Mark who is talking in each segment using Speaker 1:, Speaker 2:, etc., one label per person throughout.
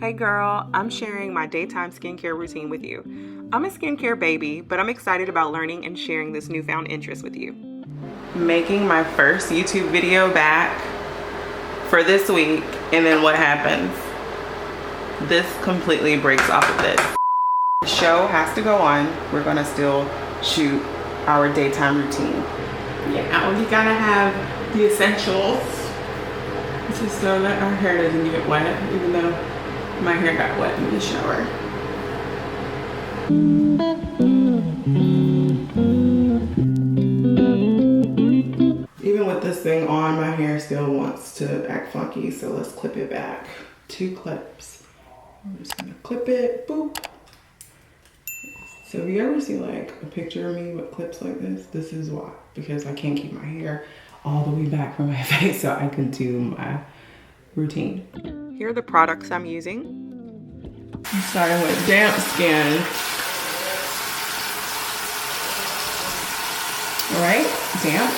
Speaker 1: Hey girl, I'm sharing my daytime skincare routine with you. I'm a skincare baby, but I'm excited about learning and sharing this newfound interest with you. Making my first YouTube video back for this week, and then what happens? This completely breaks off of this. The show has to go on. We're gonna still shoot our daytime routine. Yeah, you gotta have the essentials just so that our hair doesn't get wet, even though my hair got wet in the shower. Even with this thing on, my hair still wants to act funky, so let's clip it back. 2 clips. I'm just gonna clip it, boop. So if you ever see like a picture of me with clips like this is why. Because I can't keep my hair all the way back from my face so I can do my routine. Here are the products I'm using. I'm starting with damp skin. All right, damp.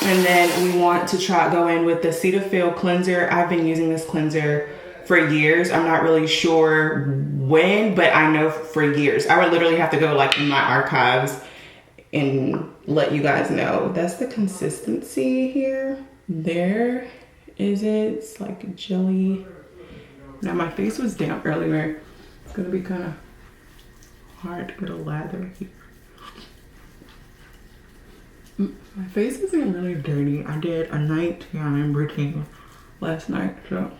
Speaker 1: And then we want to go in with the Cetaphil cleanser. I've been using this cleanser for years. I'm not really sure when, but I know for years. I would literally have to go like in my archives and let you guys know. That's the consistency here. There is it. It's like a jelly. Now my face was damp earlier. It's gonna be kind of hard to get a lather here. My face isn't really dirty. I did a nighttime routine last night, so.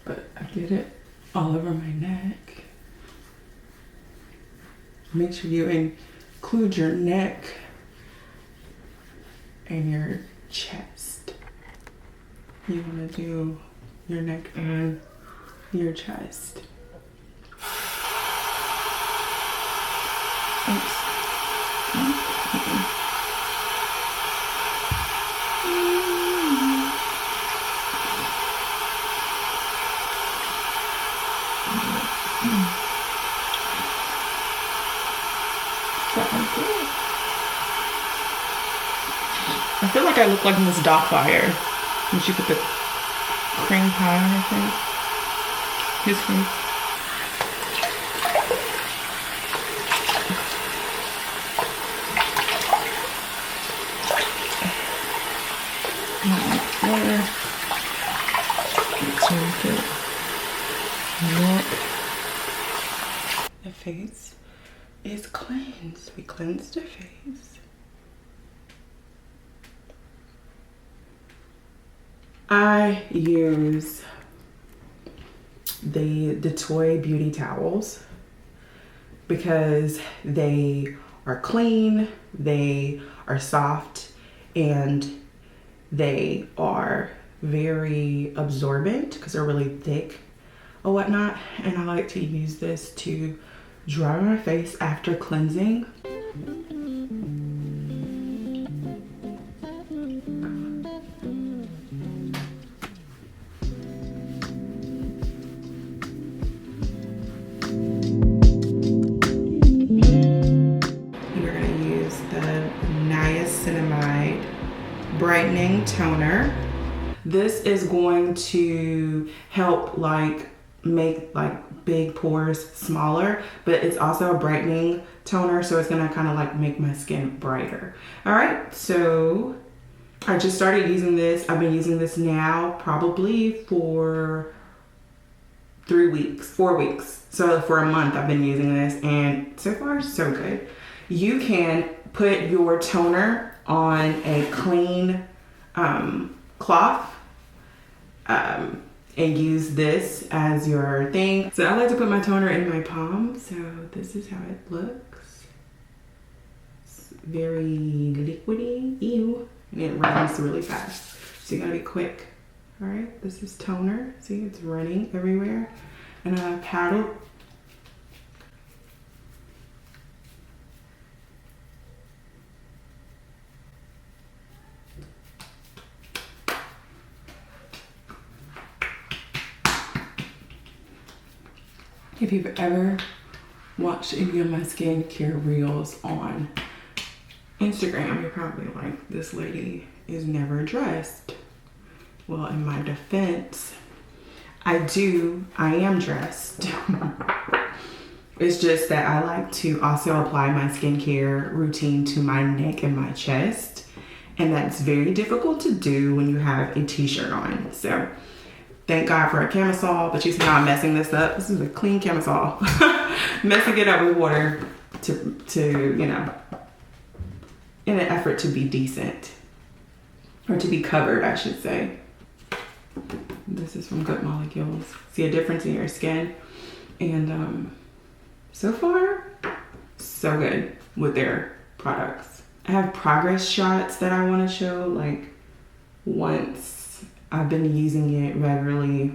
Speaker 1: But I did it all over my neck. Make sure you include your neck and your chest. You want to do your neck and your chest. Oops. I feel like I look like Miss Doubtfire when she put the cream pie on her face. His face. The face is cleansed. We cleansed the face. I use the Toy Beauty towels because they are clean, they are soft, and they are very absorbent because they're really thick or whatnot. And I like to use this to dry my face after cleansing. Brightening toner. This is going to help like make like big pores smaller, but it's also a brightening toner, so it's gonna kind of like make my skin brighter. All right, so I just started using this. I've been using this now probably for 4 weeks. So for a month I've been using this, and so far so good. You can put your toner on a clean cloth and use this as your thing. So I like to put my toner in my palm, so this is how it looks. It's very liquidy, ew, and it runs really fast. So you gotta be quick. All right, this is toner. See, it's running everywhere. And a paddle. If you've ever watched any of my skincare reels on Instagram, you're probably like, this lady is never dressed. Well, in my defense, I am dressed. It's just that I like to also apply my skincare routine to my neck and my chest. And that's very difficult to do when you have a t-shirt on. So thank God for a camisole, but you see how I'm messing this up? This is a clean camisole. Messing it up with water to, you know, in an effort to be decent. Or to be covered, I should say. This is from Good Molecules. See a difference in your skin? And so far, so good with their products. I have progress shots that I want to show, like once I've been using it regularly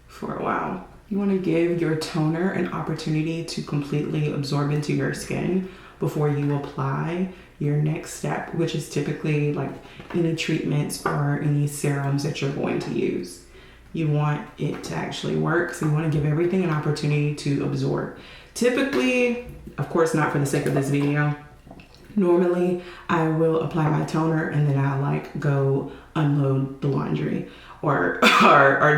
Speaker 1: for a while. You want to give your toner an opportunity to completely absorb into your skin before you apply your next step, which is typically like any treatments or any serums that you're going to use. You want it to actually work, so you want to give everything an opportunity to absorb. Typically, of course not for the sake of this video, normally I will apply my toner and then I'll like go unload the laundry or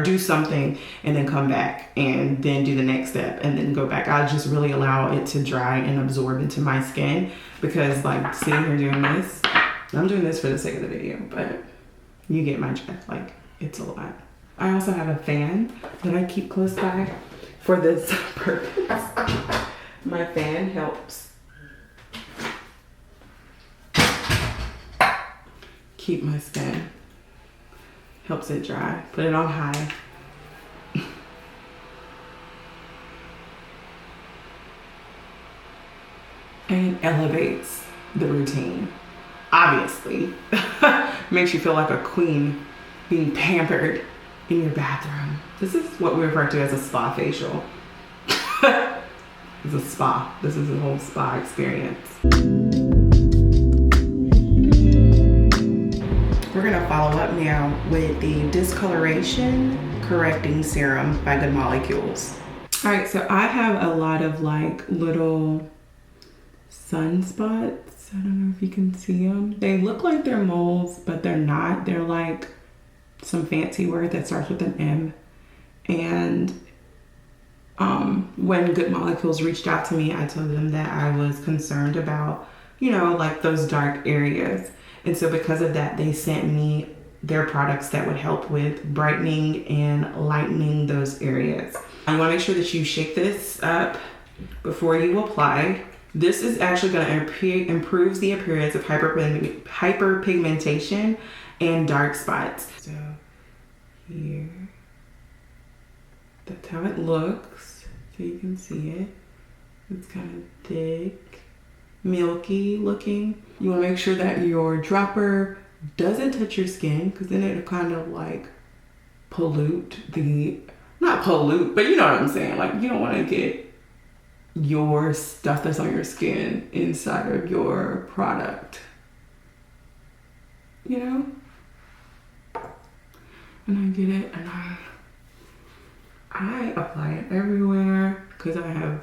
Speaker 1: do something and then come back and then do the next step and then go back. I'll just really allow it to dry and absorb into my skin, because like sitting here doing this, I'm doing this for the sake of the video, but you get my drift, like it's a lot. I also have a fan that I keep close by for this purpose. My fan helps keep my skin, helps it dry. Put it on high. And elevates the routine. Obviously. Makes you feel like a queen being pampered in your bathroom. This is what we refer to as a spa facial. It's a spa. This is a whole spa experience. We're gonna follow up now with the Discoloration Correcting Serum by Good Molecules. All right, so I have a lot of like little sunspots. I don't know if you can see them. They look like they're moles, but they're not. They're like some fancy word that starts with an M. And when Good Molecules reached out to me, I told them that I was concerned about, you know, like those dark areas. And so because of that, they sent me their products that would help with brightening and lightening those areas. You want to make sure that you shake this up before you apply. This is actually going to improve the appearance of hyperpigmentation and dark spots. So here, that's how it looks. So you can see it. It's kind of thick, milky looking. You want to make sure that your dropper doesn't touch your skin, because then it'll kind of like pollute the, not pollute, but you know what I'm saying. Like you don't want to get your stuff that's on your skin inside of your product, you know? And I get it, and I apply it everywhere because I have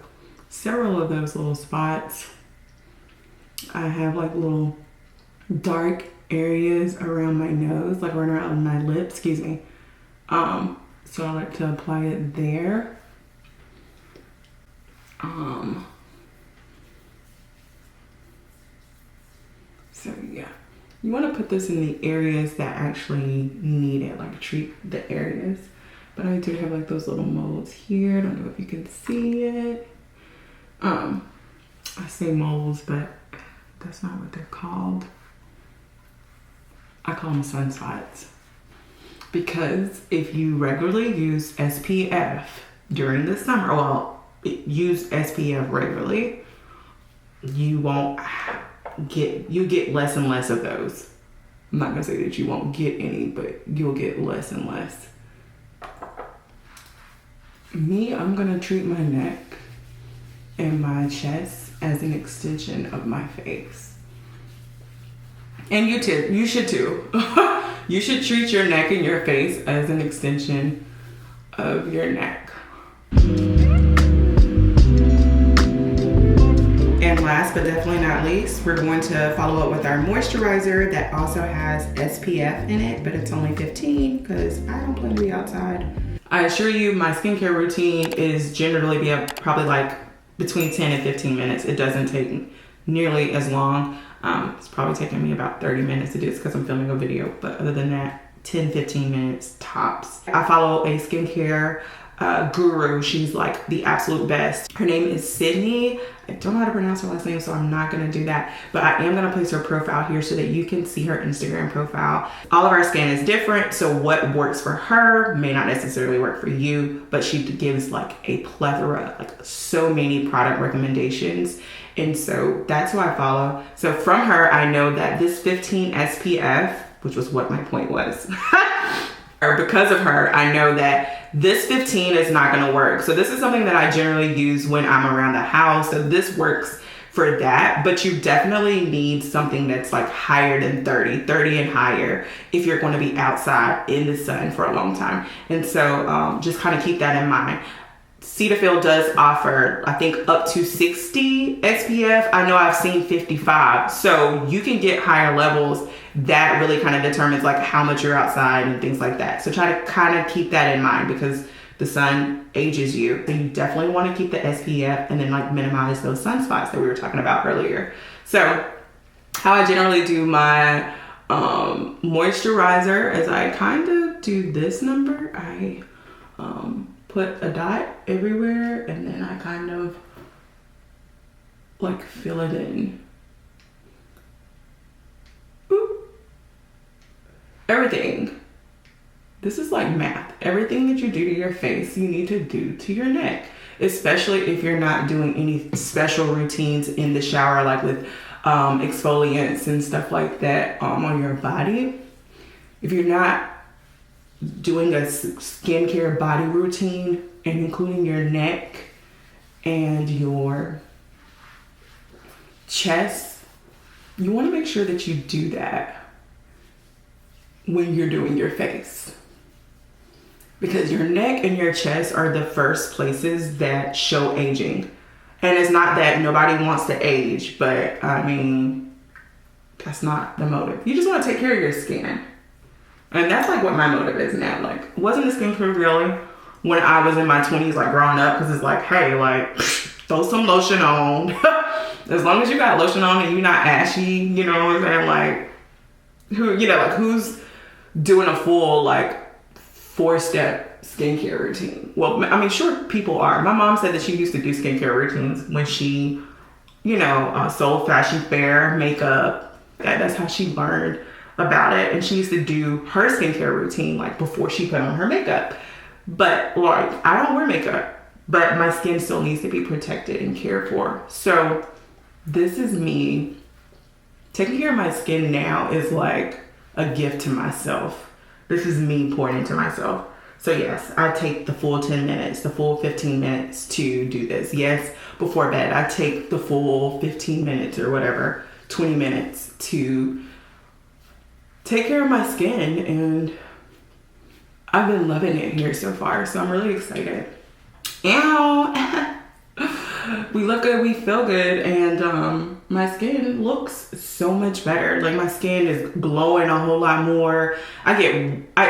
Speaker 1: several of those little spots. I have like little dark areas around my nose, like around my lips, excuse me. So I like to apply it there. So yeah, you want to put this in the areas that actually need it, like treat the areas. But I do have like those little moles here. I don't know if you can see it. I say moles, but that's not what they're called. I call them sunspots. Because if you regularly use SPF during the summer, well, use SPF regularly, you get less and less of those. I'm not gonna say that you won't get any, but you'll get less and less. Me, I'm gonna treat my neck and my chest as an extension of my face. And you should too. You should treat your neck and your face as an extension of your neck. And last but definitely not least, we're going to follow up with our moisturizer that also has SPF in it, but it's only 15 because I don't plan to be outside. I assure you my skincare routine is generally probably like between 10 and 15 minutes. It doesn't take nearly as long. It's probably taking me about 30 minutes to do this because I'm filming a video, but other than that, 10, 15 minutes tops. I follow a skincare guru. She's like the absolute best. Her name is Sydney. I don't know how to pronounce her last name, so I'm not gonna do that, but I am gonna place her profile here so that you can see her Instagram profile. All of our skin is different, so what works for her may not necessarily work for you, but she gives like a plethora, like so many product recommendations. And so that's who I follow. So from her, I know that this 15 SPF, which was what my point was, or because of her, I know that this 15 is not gonna work. So this is something that I generally use when I'm around the house. So this works for that, but you definitely need something that's like higher than 30 and higher if you're gonna be outside in the sun for a long time. And so just kind of keep that in mind. Cetaphil does offer, I think, up to 60 SPF. I know I've seen 55. So you can get higher levels. That really kind of determines like how much you're outside and things like that. So try to kind of keep that in mind because the sun ages you. So you definitely want to keep the SPF and then like minimize those sunspots that we were talking about earlier. So how I generally do my moisturizer is I kind of do this number. I put a dot everywhere and then I kind of like fill it in. Boop. Everything. This is like math. Everything that you do to your face, you need to do to your neck, especially if you're not doing any special routines in the shower, like with exfoliants and stuff like that on your body. If you're not doing a skincare body routine and including your neck and your chest, you want to make sure that you do that when you're doing your face, because your neck and your chest are the first places that show aging. And it's not that nobody wants to age, but I mean, that's not the motive. You just want to take care of your skin. And that's like what my motive is now. Like, wasn't the skincare really when I was in my 20s, like growing up? Because it's like, hey, like, throw some lotion on. As long as you got lotion on and you're not ashy, you know what I'm saying? Like, who's doing a full, like, 4-step skincare routine? Well, I mean, sure, people are. My mom said that she used to do skincare routines when she, sold Fashion Fair makeup. That's how she learned about it, and she used to do her skincare routine like before she put on her makeup. But like, I don't wear makeup, but my skin still needs to be protected and cared for. So this is me. Taking care of my skin now is like a gift to myself. This is me pouring into myself. So yes, I take the full 10 minutes, the full 15 minutes to do this. Yes, before bed, I take the full 15 minutes or whatever, 20 minutes to take care of my skin, and I've been loving it here so far, so I'm really excited. Ow! We look good, we feel good, and my skin looks so much better. Like, my skin is glowing a whole lot more. I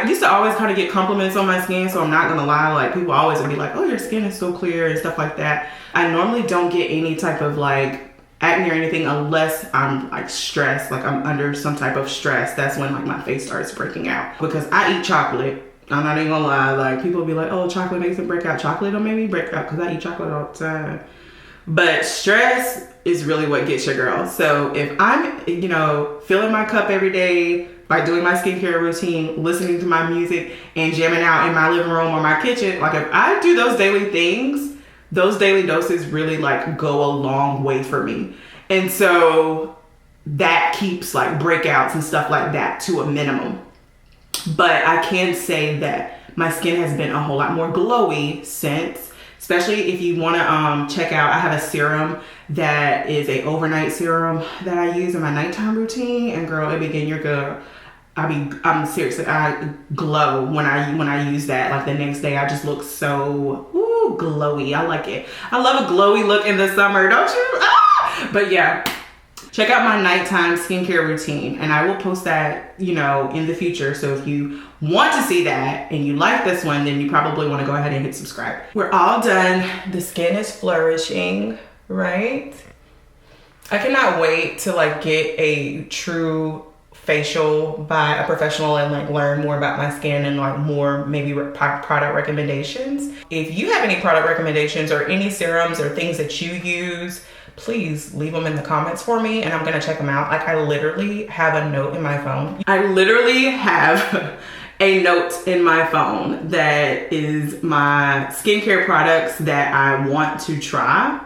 Speaker 1: used to always kind of get compliments on my skin, so I'm not gonna lie. Like, people always would be like, oh, your skin is so clear and stuff like that. I normally don't get any type of like acne or anything unless I'm like stressed, like I'm under some type of stress. That's when like my face starts breaking out, because I eat chocolate. I'm not even gonna lie. Like, people be like, oh, chocolate makes it break out. Chocolate don't make me break out because I eat chocolate all the time. But stress is really what gets your girl. So if I'm, filling my cup every day by doing my skincare routine, listening to my music, and jamming out in my living room or my kitchen, like if I do those daily things, those daily doses really like go a long way for me. And so that keeps like breakouts and stuff like that to a minimum. But I can say that my skin has been a whole lot more glowy since, especially if you want to check out, I have a serum that is a overnight serum that I use in my nighttime routine, and girl, it begin your girl. I'm seriously, I glow when I use that. Like the next day I just look so glowy. I like it. I love a glowy look in the summer, don't you? But yeah, check out my nighttime skincare routine, and I will post that, you know, in the future. So if you want to see that and you like this one, then you probably want to go ahead and hit subscribe. We're all done. The skin is flourishing, right? I cannot wait to like get a true facial by a professional and like learn more about my skin and like more maybe product recommendations. If you have any product recommendations or any serums or things that you use, please leave them in the comments for me and I'm gonna check them out. Like, I literally have a note in my phone. I literally have a note in my phone that is my skincare products that I want to try,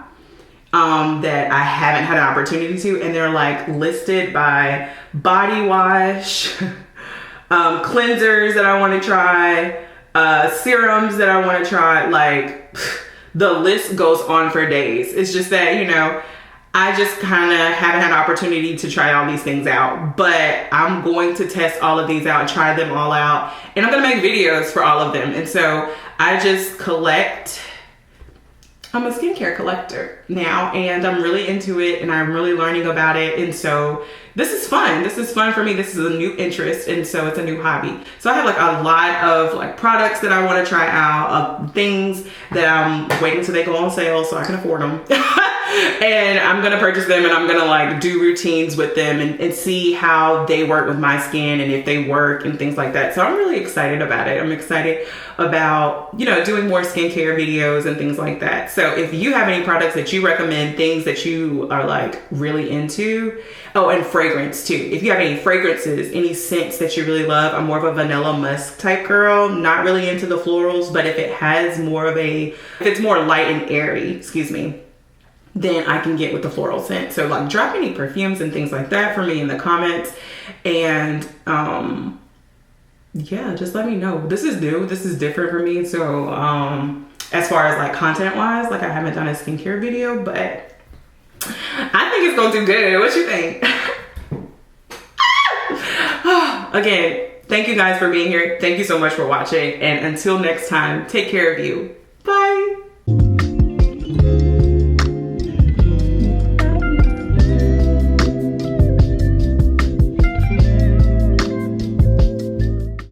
Speaker 1: that I haven't had an opportunity to, and they're like listed by body wash, cleansers that I want to try, serums that I want to try. Like, the list goes on for days. It's just that, you know, I just kind of haven't had an opportunity to try all these things out, but I'm going to test all of these out, try them all out, and I'm going to make videos for all of them. And so I just collect. I'm a skincare collector now, and I'm really into it, and I'm really learning about it. And so this is fun. This is fun for me. This is a new interest, and so it's a new hobby. So I have like a lot of like products that I want to try out, things that I'm waiting till they go on sale so I can afford them. And I'm gonna purchase them, and I'm gonna like do routines with them and see how they work with my skin and if they work and things like that. So I'm really excited about it. I'm excited about, you know, doing more skincare videos and things like that. So if you have any products that you recommend, things that you are like really into, oh, and fragrance too. If you have any fragrances, any scents that you really love, I'm more of a vanilla musk type girl, not really into the florals, but if it has more of a, if it's more light and airy, excuse me, then I can get with the floral scent. So like, drop any perfumes and things like that for me in the comments. And yeah, just let me know. This is new, this is different for me. So as far as like content wise, like I haven't done a skincare video, but I think it's gonna do good. What you think? Again, thank you guys for being here. Thank you so much for watching. And until next time, take care of you. Bye.